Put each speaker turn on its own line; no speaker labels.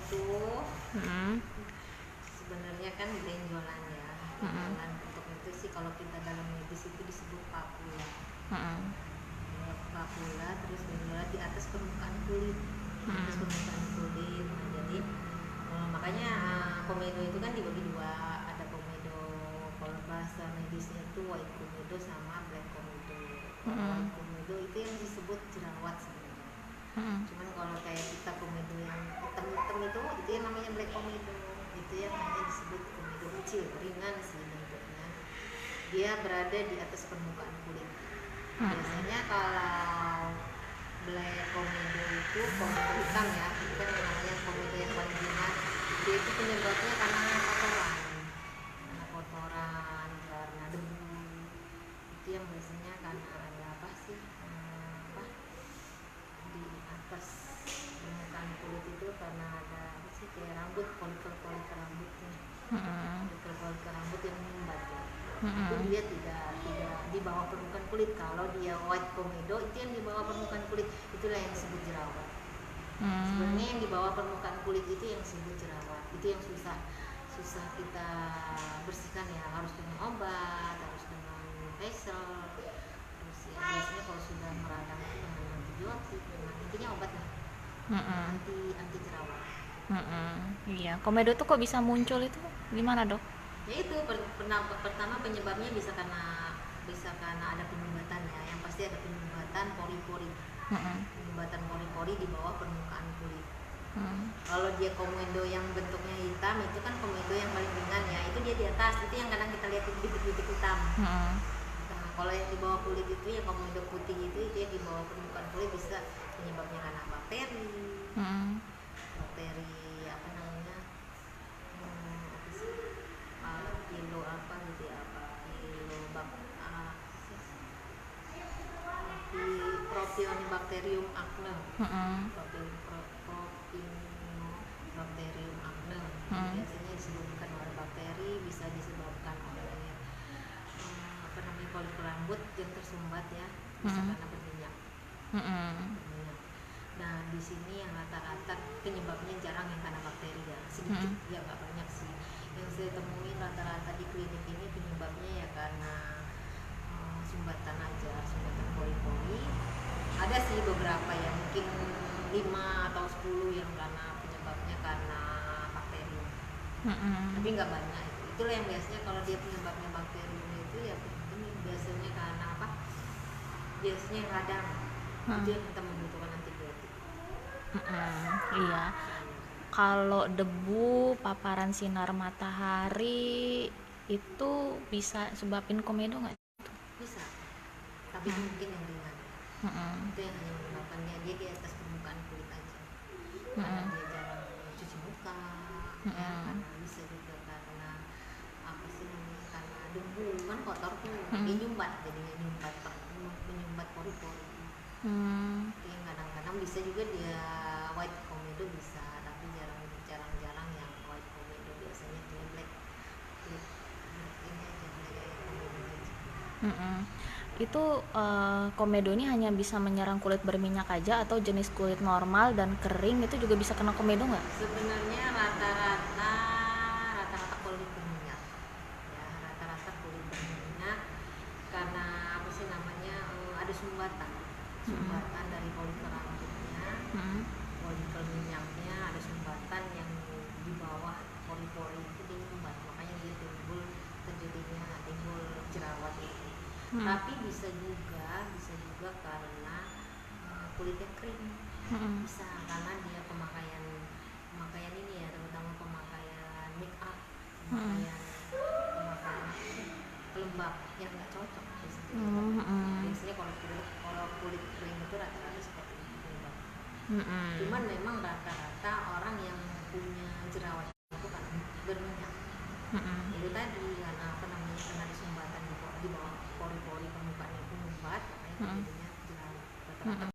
itu
Mm-mm.
sebenarnya kan benjolan ya. Benjolan bentuk itu sih kalau kita dalam medis itu disebut papula.
Mm-mm.
Papula terus benjolan di atas permukaan kulit. Di atas permukaan kulit. Nah, jadi makanya komedo itu kan dibagi dua, ada komedo kalau bahasa medisnya itu white komedo sama black komedo. White komedo itu yang disebut jerawat sebenarnya. Cuman kalau kayak kita komedo yang hitam-hitam itu yang namanya black komedo. Itu yang hanya disebut komedo kecil, ringan sih bentuknya. Dia berada di atas permukaan kulit. Biasanya kalau black komedo itu komedo hitam ya, itu kan yang namanya komedo yang paling ringan. Dia itu penyebabnya karena kotoran, karena debu. Itu yang biasanya karena ada apa sih? Di atas permukaan kulit itu karena ada apa sih, kayak rambut, folikel-folikel rambutnya, folikel-folikel rambut yang menyumbat ya. Itu dia tidak di bawah permukaan kulit. Kalau dia white komedo itu yang di bawah permukaan kulit, itulah yang disebut jerawat. Sebenarnya yang di bawah permukaan kulit itu yang disebut jerawat. Itu yang susah kita bersihkan ya, harus dengan obat, harus dengan facial. Terus ya biasanya kalau sudah meradang itu dengan antibiotik, dengan intinya obat lah. Anti jerawat.
Iya, komedo tuh kok bisa muncul itu gimana, Dok?
Ya itu pertama penyebabnya bisa karena ada penyumbatan ya, yang pasti ada penyumbatan pori-pori. Penyumbatan pori-pori di bawah permukaan kulit. Kalau dia komedo yang bentuknya hitam itu kan komedo yang paling ringan ya, itu dia di atas, itu yang kadang kita lihat bintik-bintik hitam. Nah, kalau yang di bawah kulit itu yang komedo putih itu dia di bawah permukaan kulit, bisa penyebabnya karena bakteri. Bakteri apa namanya? Apa sih? Pilo apa gitu ya, Propionibacterium acne. Propionibacterium acne. Biasanya disebabkan oleh bakteri, bisa disebabkan oleh apa namanya, folikel rambut yang tersumbat ya, bisa karena berminyak. Nah di sini yang rata-rata penyebabnya jarang yang karena bakteri ya, sedikit ya, nggak banyak sih. Yang saya temui rata-rata di klinik ini penyebabnya ya karena sumbatan aja, sumbatan pori-pori. Ada sih beberapa ya, mungkin 5 atau 10 yang karena penyebabnya karena bakteri. Tapi nggak banyak. Itulah yang biasanya kalau dia penyebabnya bakteri itu ya ini biasanya karena apa? Biasanya radang. Itu yang kita membutuhkan antibiotik.
Iya. Kalau debu, paparan sinar matahari itu bisa sebabin komedo nggak?
Bisa, tapi mungkin yang ringan. Itu yang hanya menyebabkannya dia di atas permukaan kulit aja. Karena dia jarang cuci muka, ya, karena bisa juga karena apa sih namanya, karena debu kan kotor tuh, dia nyumbat, jadinya menyumbat pori-pori. Itu yang kadang-kadang bisa juga dia white komedo bisa, tapi jarang-jarang yang white komedo, biasanya dia black ini aja, black komedo aja.
Itu komedo ini hanya bisa menyerang kulit berminyak aja atau jenis kulit normal dan kering itu juga bisa kena komedo nggak?
Sebenarnya rata-rata kulit berminyak ya, rata-rata kulit berminyak karena apa sih namanya, ada sumbatan dari folikel rambutnya, folikel minyaknya, ada sumbatan yang di bawah pori-pori itu dia nyumbat, makanya dia terjadinya timbul jerawat itu. Tapi bisa juga karena kulitnya kering. Bisa karena dia pemakaian ini ya, terutama pemakaian make up, pemakaian pelembab yang nggak cocok biasanya kalau kulit kering itu rata-rata seperti itu pelembab. Cuman memang rata-rata orang yang punya jerawat itu kan berminyak. Itu tadi karena apa namanya, karena ada sumbatan di bawah pori-pori permukaan itu menyumbat, makanya jadinya jerawat. Rata-rata